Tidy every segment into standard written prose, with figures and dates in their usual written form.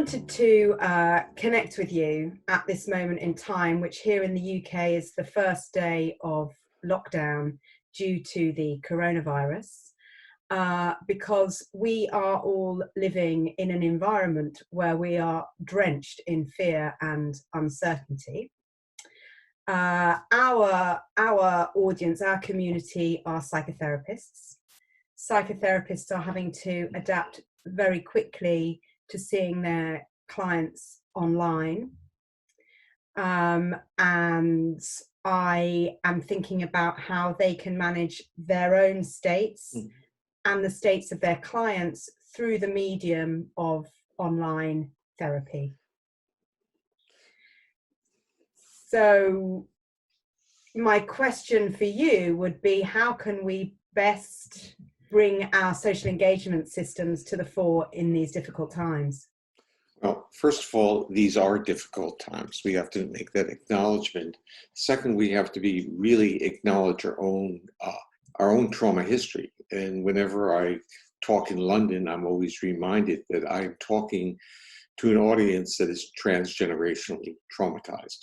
wanted to connect with you at this moment in time, which here in the UK is the first day of lockdown due to the coronavirus, because we are all living in an environment where we are drenched in fear and uncertainty. Our audience, our community are psychotherapists. Psychotherapists are having to adapt very quickly to seeing their clients online. And I am thinking about how they can manage their own states and the states of their clients through the medium of online therapy. So my question for you would be, how can we best bring our social engagement systems to the fore in these difficult times? Well, first of all, these are difficult times. We have to make that acknowledgement. Second, we have to really acknowledge our own trauma history. And whenever I talk in London, I'm always reminded that I'm talking to an audience that is transgenerationally traumatized.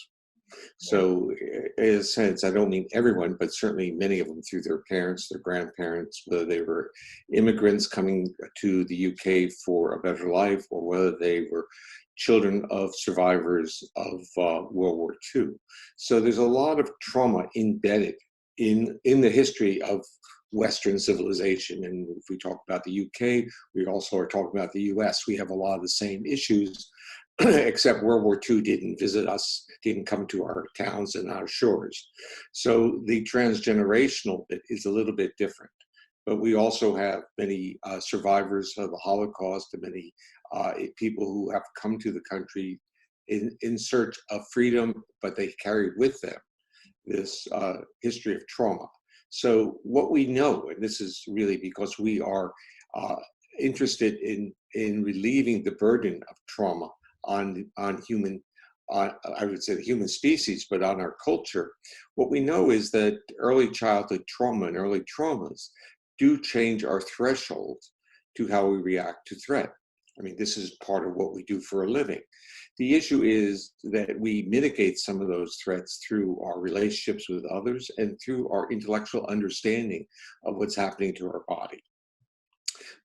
So in a sense, I don't mean everyone, but certainly many of them through their parents, their grandparents, whether they were immigrants coming to the UK for a better life, or whether they were children of survivors of World War II. So there's a lot of trauma embedded in the history of Western civilization. And if we talk about the UK, we also are talking about the US. We have a lot of the same issues, except World War II didn't visit us, didn't come to our towns and our shores. So the transgenerational bit is a little bit different. But we also have many survivors of the Holocaust and many people who have come to the country in search of freedom, but they carry with them this history of trauma. So what we know, and this is really because we are interested in relieving the burden of trauma on human, I would say the human species, but on our culture, what we know is that early childhood trauma and early traumas do change our threshold to how we react to threat. I mean, this is part of what we do for a living. The issue is that we mitigate some of those threats through our relationships with others and through our intellectual understanding of what's happening to our body.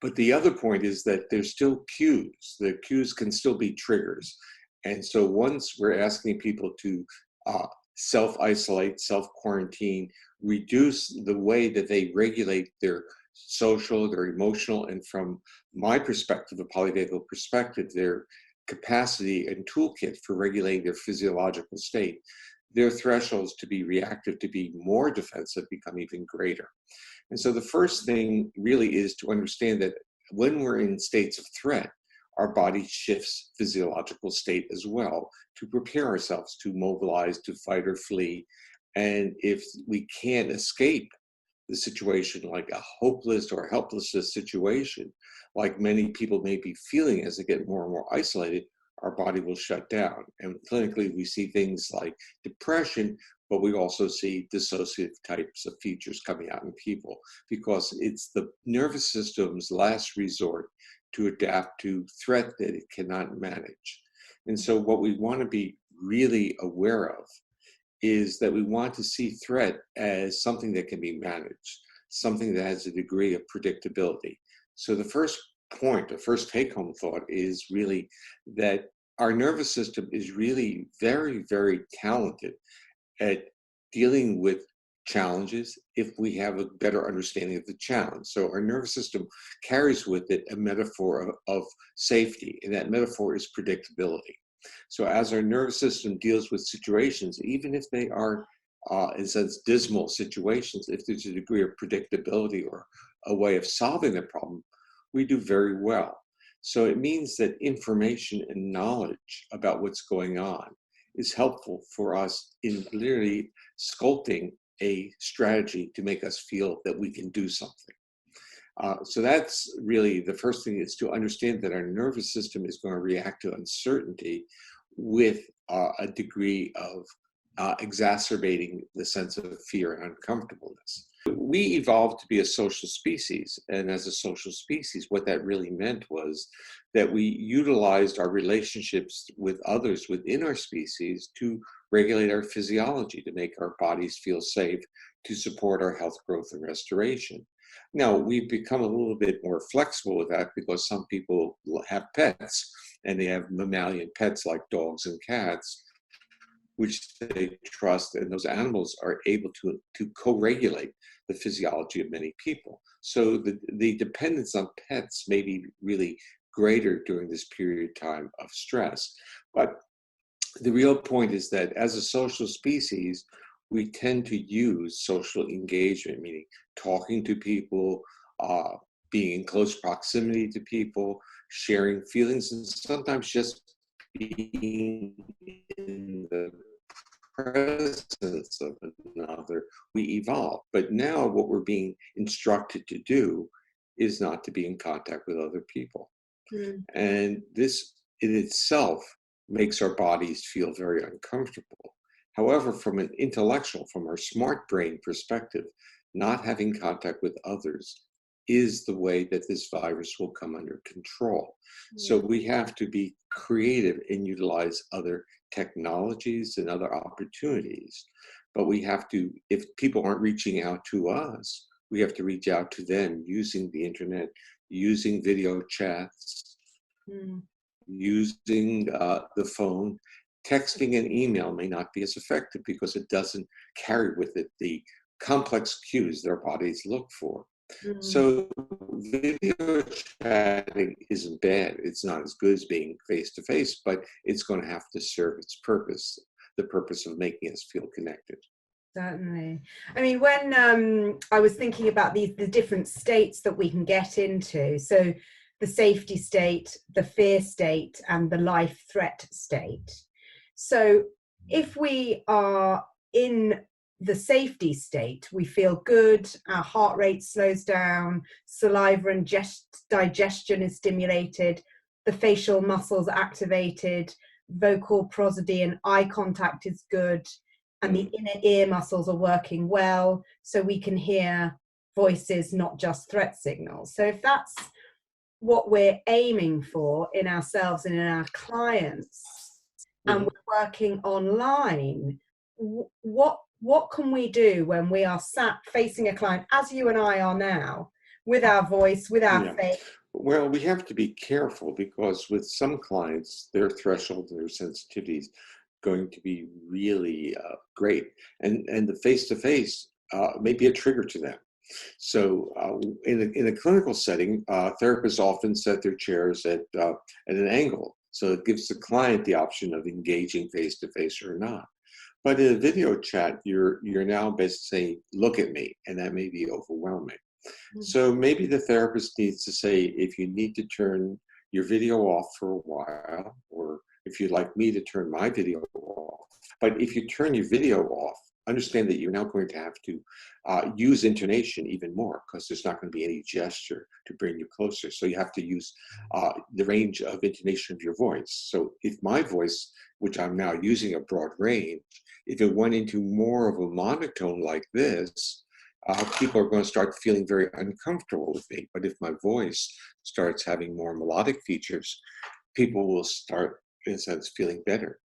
But the other point is that there's still cues. The cues can still be triggers. And so once we're asking people to self-isolate, self-quarantine, reduce the way that they regulate their social, their emotional, and from my perspective, a polyvagal perspective, their capacity and toolkit for regulating their physiological state, their thresholds to be reactive, to be more defensive, become even greater. And so the first thing really is to understand that when we're in states of threat, our body shifts physiological state as well to prepare ourselves to mobilize, to fight or flee. And if we can't escape the situation, like a hopeless or helpless situation, like many people may be feeling as they get more and more isolated, our body will shut down. And clinically, we see things like depression, but we also see dissociative types of features coming out in people because it's the nervous system's last resort to adapt to threat that it cannot manage. And so what we want to be really aware of is that we want to see threat as something that can be managed, something that has a degree of predictability. So the first point, the first take-home thought is really that our nervous system is really very, very talented at dealing with challenges if we have a better understanding of the challenge. So our nervous system carries with it a metaphor of safety, and that metaphor is predictability. So as our nervous system deals with situations, even if they are, in a sense, dismal situations, if there's a degree of predictability or a way of solving the problem, we do very well. So it means that information and knowledge about what's going on is helpful for us in literally sculpting a strategy to make us feel that we can do something. So that's really the first thing, is to understand that our nervous system is going to react to uncertainty with a degree of exacerbating the sense of fear and uncomfortableness. We evolved to be a social species. And as a social species, what that really meant was that we utilized our relationships with others within our species to regulate our physiology, to make our bodies feel safe, to support our health, growth, and restoration. Now, we've become a little bit more flexible with that because some people have pets and they have mammalian pets like dogs and cats, which they trust, and those animals are able to co-regulate the physiology of many people. So the dependence on pets may be really greater during this period of time of stress. But the real point is that as a social species, we tend to use social engagement, meaning talking to people, being in close proximity to people, sharing feelings, and sometimes just being in the presence of another. We evolve. But now what we're being instructed to do is not to be in contact with other people. Mm. And this in itself makes our bodies feel very uncomfortable. However, from an intellectual, from our smart brain perspective, not having contact with others is the way that this virus will come under control. So we have to be creative and utilize other technologies and other opportunities. But we have to, if people aren't reaching out to us, we have to reach out to them using the internet, using video chats, using the phone. Texting and email may not be as effective because it doesn't carry with it the complex cues their bodies look for. So video chatting isn't bad. It's not as good as being face-to-face, but it's going to have to serve its purpose, the purpose of making us feel connected. Certainly. I mean, when I was thinking about the different states that we can get into, so the safety state, the fear state, and the life threat state. So if we are in the safety state, we feel good, our heart rate slows down, saliva and digestion is stimulated, the facial muscles are activated, vocal prosody and eye contact is good, and the inner ear muscles are working well, so we can hear voices, not just threat signals. So if that's what we're aiming for in ourselves and in our clients, and we're working online, what can we do when we are sat facing a client, as you and I are now, with our voice, with our face? Well, we have to be careful because with some clients, their threshold and their sensitivity is going to be really great. And the face-to-face may be a trigger to them. So in a clinical setting, therapists often set their chairs at an angle. So it gives the client the option of engaging face-to-face or not. But in a video chat, you're now basically saying, look at me, and that may be overwhelming. So maybe the therapist needs to say, if you need to turn your video off for a while, or if you'd like me to turn my video off. But if you turn your video off, understand that you're now going to have to use intonation even more because there's not going to be any gesture to bring you closer. So you have to use the range of intonation of your voice. So if my voice, which I'm now using a broad range, if it went into more of a monotone like this, people are going to start feeling very uncomfortable with me. But if my voice starts having more melodic features, people will start, in a sense, feeling better.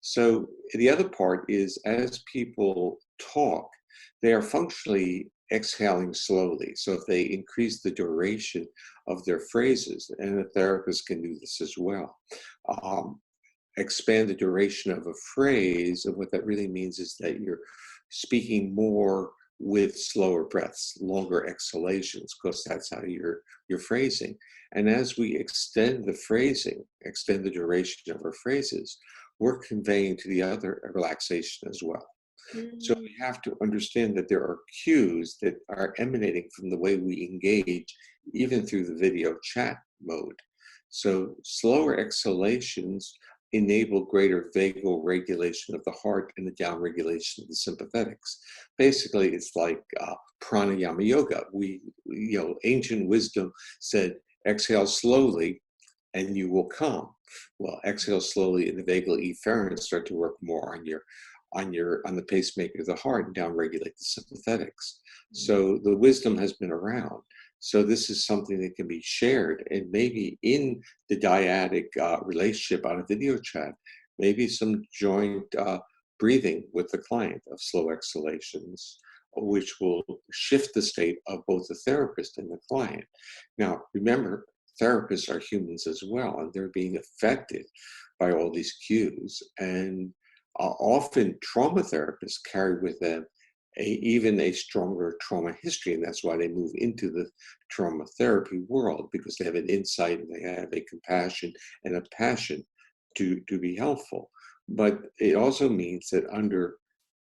So the other part is as people talk, they are functionally exhaling slowly. So if they increase the duration of their phrases, and a therapist can do this as well, expand the duration of a phrase, and what that really means is that you're speaking more with slower breaths, longer exhalations, because that's how you're phrasing. And as we extend the phrasing, extend the duration of our phrases, we're conveying to the other a relaxation as well. So we have to understand that there are cues that are emanating from the way we engage, even through the video chat mode. So slower exhalations enable greater vagal regulation of the heart and the down regulation of the sympathetics. Basically, it's like pranayama yoga. Ancient wisdom said, exhale slowly and you will calm. Well, exhale slowly in the vagal efferents start to work more on your on the pacemaker of the heart and downregulate the sympathetics. So the wisdom has been around. So this is something that can be shared, and maybe in the dyadic relationship on a video chat, maybe some joint breathing with the client of slow exhalations, which will shift the state of both the therapist and the client. Now, remember, therapists are humans as well, and they're being affected by all these cues. And often trauma therapists carry with them even a stronger trauma history, and that's why they move into the trauma therapy world, because they have an insight and they have a compassion and a passion to be helpful. But it also means that under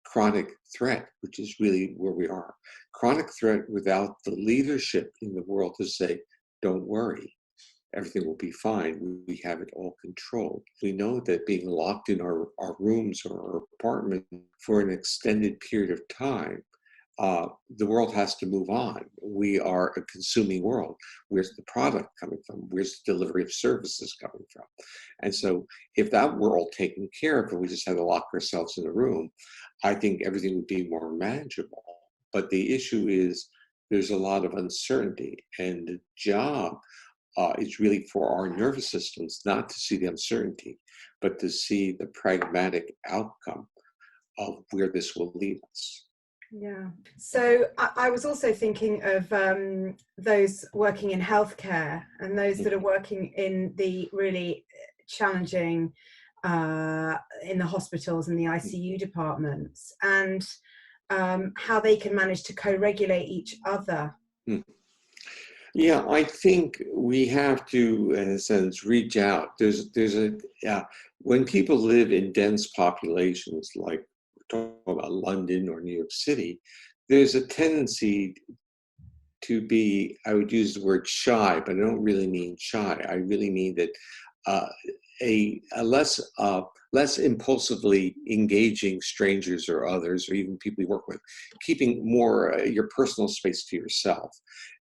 chronic threat, which is really where we are, chronic threat without the leadership in the world to say, don't worry, everything will be fine. We have it all controlled. We know that being locked in our rooms or our apartment for an extended period of time, the world has to move on. We are a consuming world. Where's the product coming from? Where's the delivery of services coming from? And so if that were all taken care of and we just had to lock ourselves in a room, I think everything would be more manageable. But the issue is there's a lot of uncertainty, and the job is really for our nervous systems not to see the uncertainty, but to see the pragmatic outcome of where this will lead us. Yeah. So I was also thinking of those working in healthcare and those that are working in the really challenging, in the hospitals and the ICU departments, and how they can manage to co-regulate each other. Yeah, I think we have to, in a sense, reach out. When people live in dense populations, like we're talking about London or New York City, there's a tendency to be, I would use the word shy, but I don't really mean shy. I really mean that a less impulsively engaging strangers or others, or even people you work with, keeping more your personal space to yourself.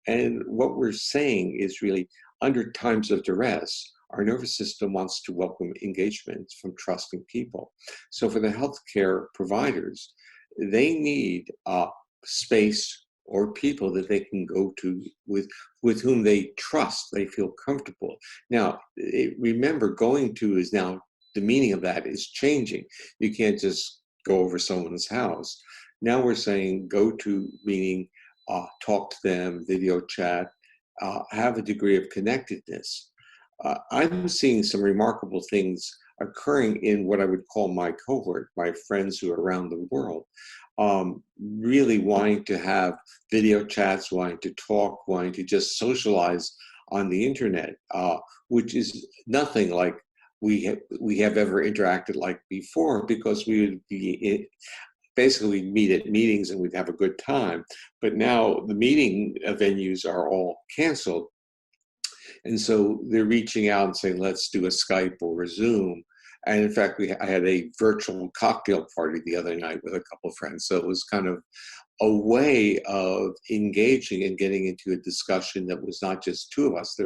And what we're saying is really, under times of duress, our nervous system wants to welcome engagement from trusting people. So for the healthcare providers, they need space or people that they can go to with whom they trust, they feel comfortable. Now, remember, going to is now, the meaning of that is changing. You can't just go over someone's house. Now we're saying go to, meaning talk to them, video chat, have a degree of connectedness. I'm seeing some remarkable things occurring in what I would call my cohort, my friends who are around the world, really wanting to have video chats, wanting to talk, wanting to just socialize on the internet, which is nothing like we have ever interacted like before, because we would be basically we'd meet at meetings and we'd have a good time. But now the meeting venues are all canceled. And so they're reaching out and saying, let's do a Skype or a Zoom. And in fact, I had a virtual cocktail party the other night with a couple of friends. So it was kind of a way of engaging and getting into a discussion that was not just two of us.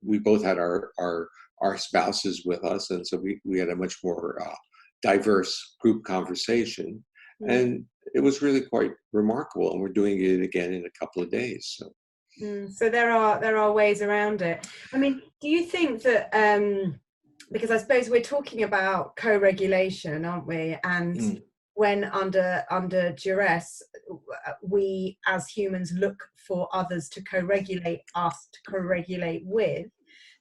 We both had our spouses with us. And so we had a much more diverse group conversation. And it was really quite remarkable. And we're doing it again in a couple of days. So there are ways around it. I mean, do you think that, because I suppose we're talking about co-regulation, aren't we? And when under duress, we as humans look for others to co-regulate us, to co-regulate with.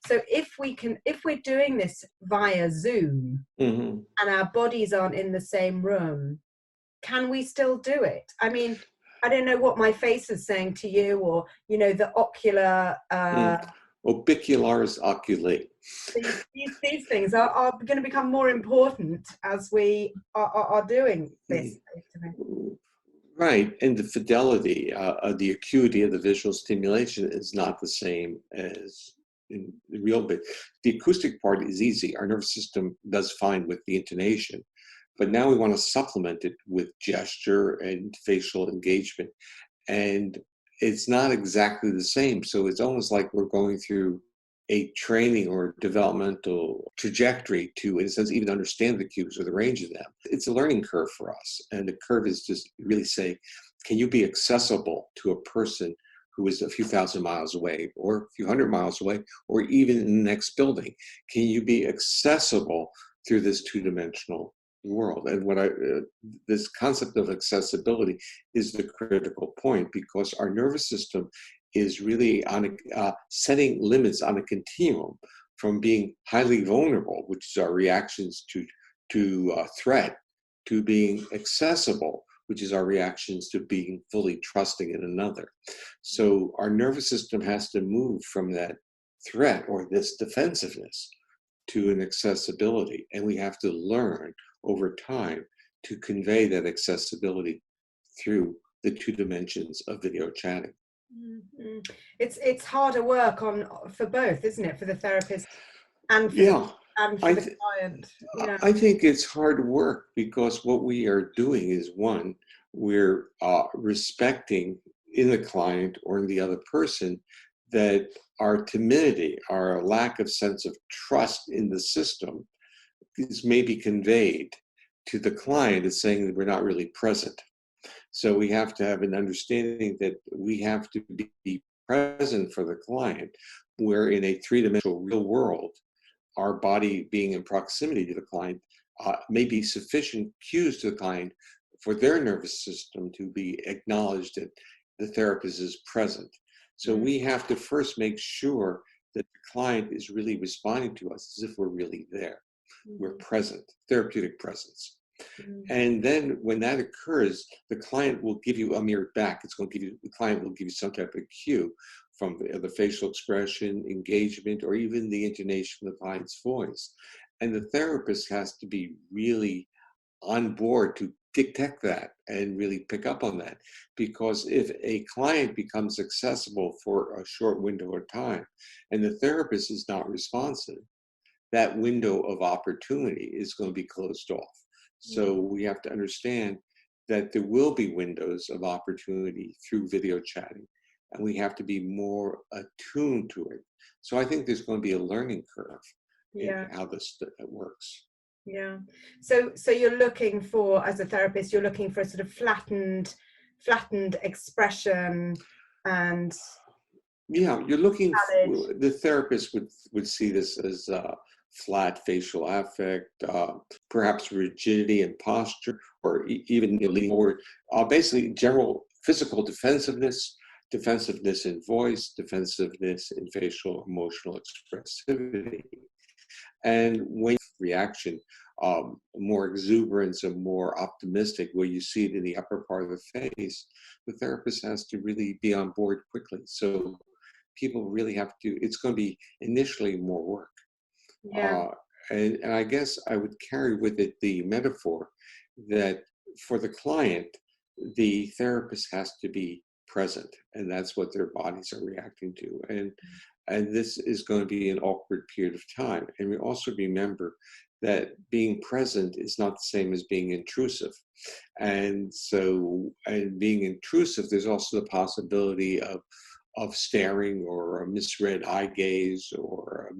So if we're doing this via Zoom and our bodies aren't in the same room, can we still do it? I mean, I don't know what my face is saying to you, or, the ocular... Orbicularis oculi. These things are going to become more important as we are doing this. Right, and the fidelity, the acuity of the visual stimulation is not the same as in the real bit. The acoustic part is easy. Our nervous system does fine with the intonation. But now we want to supplement it with gesture and facial engagement. And it's not exactly the same. So it's almost like we're going through a training or developmental trajectory to, in a sense, even understand the cues or the range of them. It's a learning curve for us. And the curve is just really say, can you be accessible to a person who is a few thousand miles away or a few hundred miles away or even in the next building? Can you be accessible through this two-dimensional world? And this concept of accessibility is the critical point, because our nervous system is really on setting limits on a continuum from being highly vulnerable, which is our reactions to threat, to being accessible, which is our reactions to being fully trusting in another. So our nervous system has to move from that threat or this defensiveness to an accessibility. And we have to learn over time to convey that accessibility through the two dimensions of video chatting. Mm-hmm. It's harder work for both, isn't it? For the therapist and for the client. Yeah. I think it's hard work because what we are doing is, one, we're respecting in the client or in the other person that our timidity, our lack of sense of trust in the system is maybe conveyed to the client as saying that we're not really present. So we have to have an understanding that we have to be present for the client, where in a three-dimensional real world, our body being in proximity to the client may be sufficient cues to the client for their nervous system to be acknowledged that the therapist is present. So we have to first make sure that the client is really responding to us as if we're really there. We're present, therapeutic presence. And then when that occurs, the client will give you a mirror back. The client will give you some type of cue from the facial expression, engagement, or even the intonation of the client's voice. And the therapist has to be really on board to detect that and really pick up on that. Because if a client becomes accessible for a short window of time and the therapist is not responsive, that window of opportunity is going to be closed off. So we have to understand that there will be windows of opportunity through video chatting, and we have to be more attuned to it. So I think there's going to be a learning curve in how this works. Yeah. So you're looking for, as a therapist, you're looking for a sort of flattened expression, and you're looking. The therapist would see this as flat facial affect, perhaps rigidity in posture, or even leaning forward. Basically, general physical defensiveness in voice, defensiveness in facial emotional expressivity. And when reaction, more exuberance and more optimistic, where you see it in the upper part of the face, the therapist has to really be on board quickly. So people really have to, it's going to be initially more work. And I guess I would carry with it the metaphor that for the client, the therapist has to be present, and that's what their bodies are reacting to. And this is going to be an awkward period of time. And we also remember that being present is not the same as being intrusive. And being intrusive, there's also the possibility of staring or a misread eye gaze or a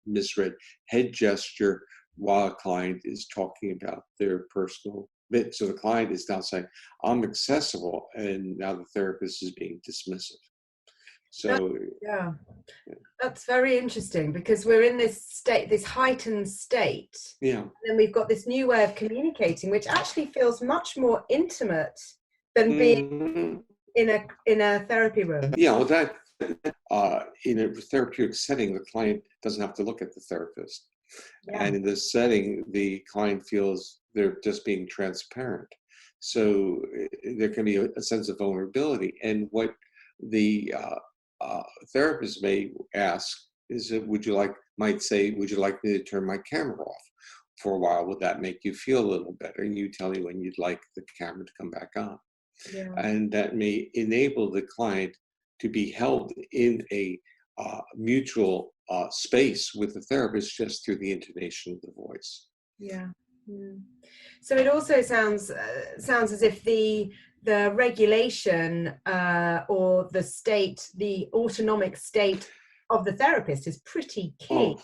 misread head gesture while a client is talking about their personal bit. So the client is now saying, I'm accessible, and now the therapist is being dismissive. So that's very interesting, because we're in this state, this heightened state. And then we've got this new way of communicating, which actually feels much more intimate than being in a therapy room. Well, that in a therapeutic setting, the client doesn't have to look at the therapist. And in this setting, the client feels they're just being transparent. So there can be a sense of vulnerability. And what the therapist may ask is, would you like me to turn my camera off for a while? Would that make you feel a little better? And you tell me when you'd like the camera to come back on. And that may enable the client to be held in a mutual space with the therapist just through the intonation of the voice. So it also sounds as if the regulation or the state, the autonomic state of the therapist is pretty key.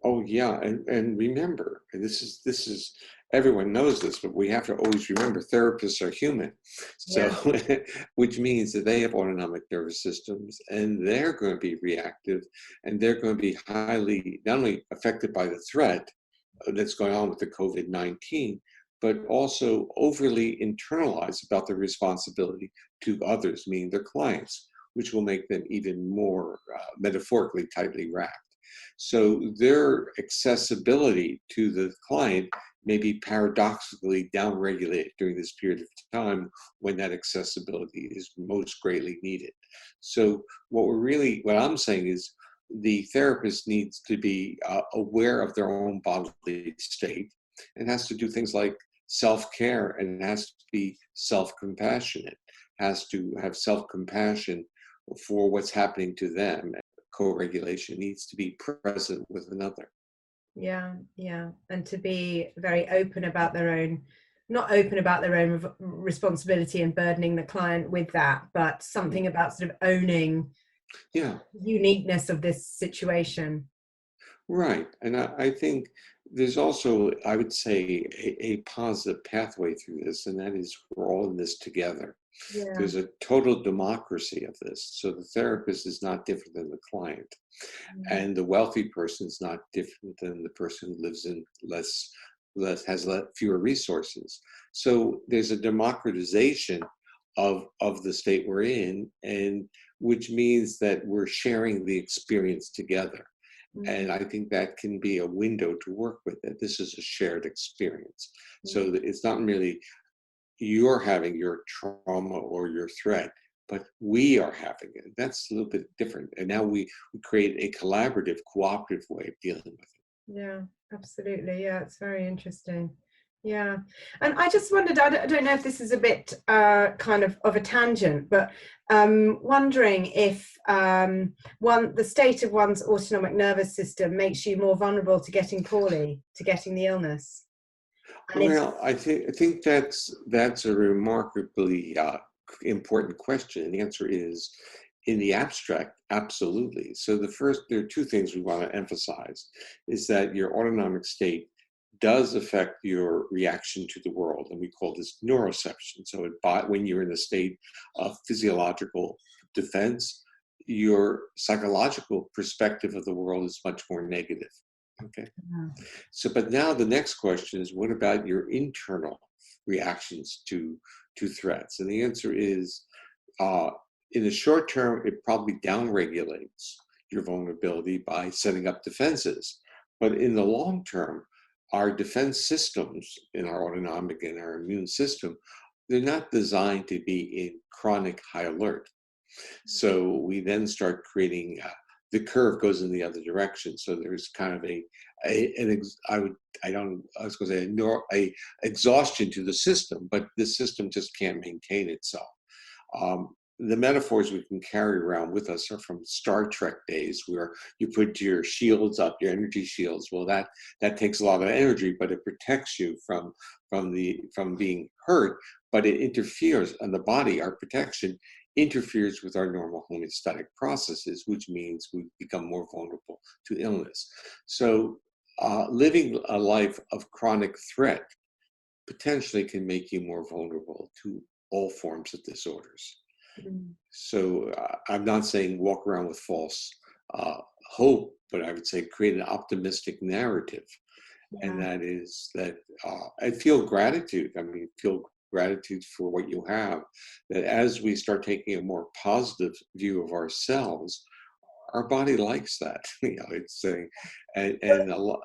Oh yeah, and remember, this is everyone knows this, but we have to always remember therapists are human. So, Yeah. which means that they have autonomic nervous systems, and they're going to be reactive, and they're going to be highly not only affected by the threat that's going on with the COVID-19, but also overly internalized about their responsibility to others, meaning their clients, which will make them even more metaphorically tightly wrapped. So their accessibility to the client may be paradoxically downregulated during this period of time when that accessibility is most greatly needed. So what I'm saying is the therapist needs to be aware of their own bodily state and has to do things like self-care, and has to be self-compassionate, has to have self-compassion for what's happening to them. Co-regulation needs to be present with another. Yeah, yeah. And to be very open about their own, not open about their own responsibility and burdening the client with that, but something about sort of owning uniqueness of this situation. Right. And I think there's also, I would say, a positive pathway through this, and that is we're all in this together. Yeah. There's a total democracy of this. So the therapist is not different than the client. And the wealthy person is not different than the person who lives in fewer resources. So there's a democratization of the state we're in, and which means that we're sharing the experience together. And I think that can be a window to work with, that this is a shared experience. So that it's not merely you're having your trauma or your threat, but we are having it. That's a little bit different. And now we create a collaborative, cooperative way of dealing with it. Yeah, absolutely. Yeah, it's very interesting. Yeah. And I just wondered, I don't know if this is a bit kind of a tangent, but wondering if the state of one's autonomic nervous system makes you more vulnerable to getting poorly, to getting the illness. And Well, I think that's a remarkably important question. And the answer is, in the abstract, absolutely. So there are two things we want to emphasize, is that your autonomic state does affect your reaction to the world, and we call this neuroception. So when you're in a state of physiological defense, your psychological perspective of the world is much more negative. Okay. So, but now the next question is, what about your internal reactions to threats? And the answer is, in the short term, it probably downregulates your vulnerability by setting up defenses. But in the long term, our defense systems in our autonomic and our immune system, they're not designed to be in chronic high alert. So we then start creating, the curve goes in the other direction. So there's kind of a exhaustion to the system, but the system just can't maintain itself. The metaphors we can carry around with us are from Star Trek days, where you put your shields up, your energy shields. Well, that takes a lot of energy, but it protects you from being hurt. But it interferes on the body. Our protection interferes with our normal homeostatic processes, which means we become more vulnerable to illness. So living a life of chronic threat potentially can make you more vulnerable to all forms of disorders. So I'm not saying walk around with false hope, but I would say create an optimistic narrative. And that is that I feel gratitude. I mean, feel gratitude for what you have, that as we start taking a more positive view of ourselves, our body likes that. It's and a lot.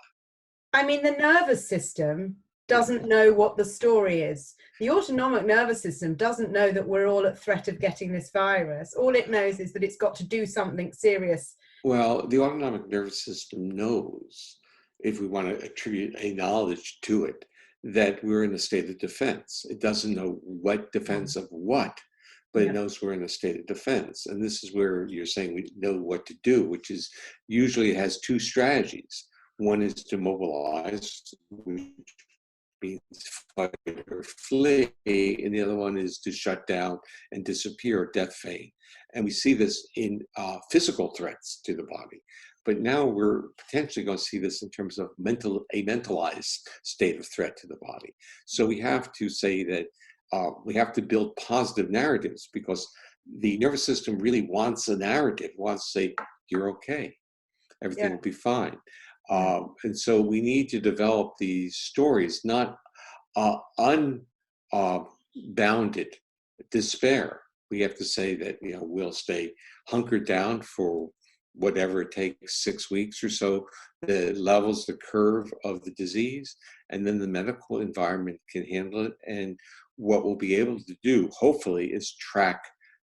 I mean, the nervous system doesn't know what the story is. The autonomic nervous system doesn't know that we're all at threat of getting this virus. All it knows is that it's got to do something serious. Well, the autonomic nervous system knows, if we want to attribute a knowledge to it, that we're in a state of defense. It doesn't know what defense of what, but it knows we're in a state of defense. And this is where you're saying we know what to do, which is usually it has two strategies. One is to mobilize, which means fight or flee, and the other one is to shut down and disappear or death feign. And we see this in physical threats to the body. But now we're potentially going to see this in terms of a mentalized state of threat to the body. So we have to say that we have to build positive narratives, because the nervous system really wants a narrative, wants to say, you're okay, everything will be fine. And so we need to develop these stories, not unbounded despair. We have to say that, you know, we'll stay hunkered down for whatever it takes, 6 weeks or so, that levels the curve of the disease, and then the medical environment can handle it. And what we'll be able to do, hopefully, is track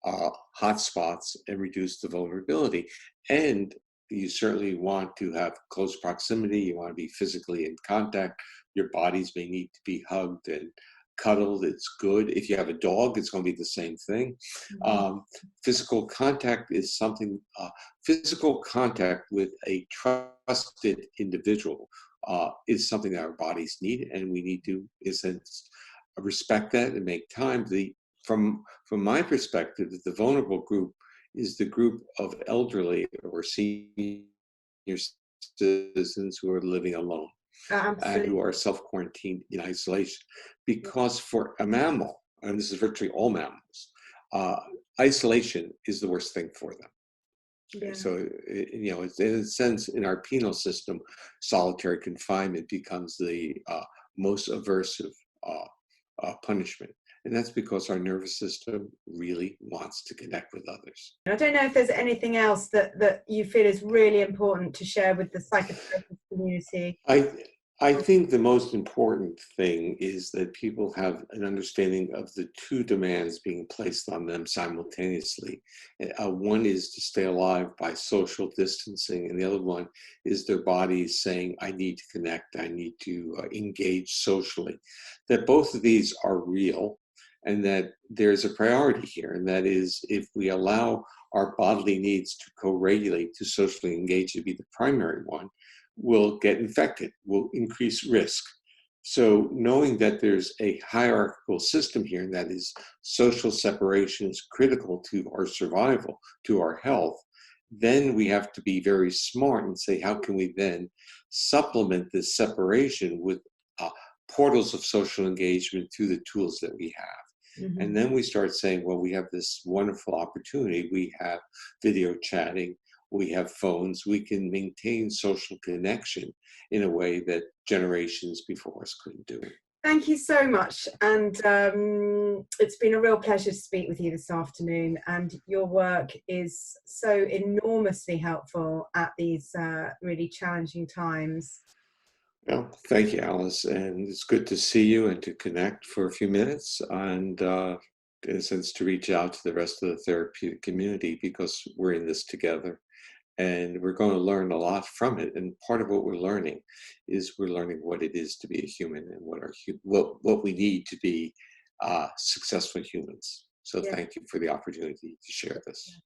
hotspots and reduce the vulnerability. And you certainly want to have close proximity. You want to be physically in contact. Your bodies may need to be hugged and cuddled. It's good. If you have a dog, it's going to be the same thing. Physical contact is something, physical contact with a trusted individual is something that our bodies need, and we need to, in a sense, respect that and make time. From my perspective, the vulnerable group is the group of elderly or senior citizens who are living alone and who are self-quarantined in isolation. Because for a mammal, and this is virtually all mammals, isolation is the worst thing for them. Yeah. So, you know, in a sense, in our penal system, solitary confinement becomes the most aversive punishment. And that's because our nervous system really wants to connect with others. I don't know if there's anything else that you feel is really important to share with the psychotherapist community. I think the most important thing is that people have an understanding of the two demands being placed on them simultaneously. One is to stay alive by social distancing, and the other one is their bodies saying, I need to connect, I need to engage socially. That both of these are real, and that there's a priority here, and that is, if we allow our bodily needs to co-regulate, to socially engage to be the primary one, we'll get infected, we'll increase risk. So knowing that there's a hierarchical system here, and that is social separation is critical to our survival, to our health, then we have to be very smart and say, how can we then supplement this separation with portals of social engagement through the tools that we have? Mm-hmm. And then we start saying, well, we have this wonderful opportunity. We have video chatting, we have phones, we can maintain social connection in a way that generations before us couldn't do. Thank you so much. And it's been a real pleasure to speak with you this afternoon. And your work is so enormously helpful at these really challenging times. Well, thank you, Alice. And it's good to see you and to connect for a few minutes, and in a sense to reach out to the rest of the therapeutic community, because we're in this together. And we're going to learn a lot from it. And part of what we're learning is we're learning what it is to be a human, and what we need to be successful humans. So thank you for the opportunity to share this.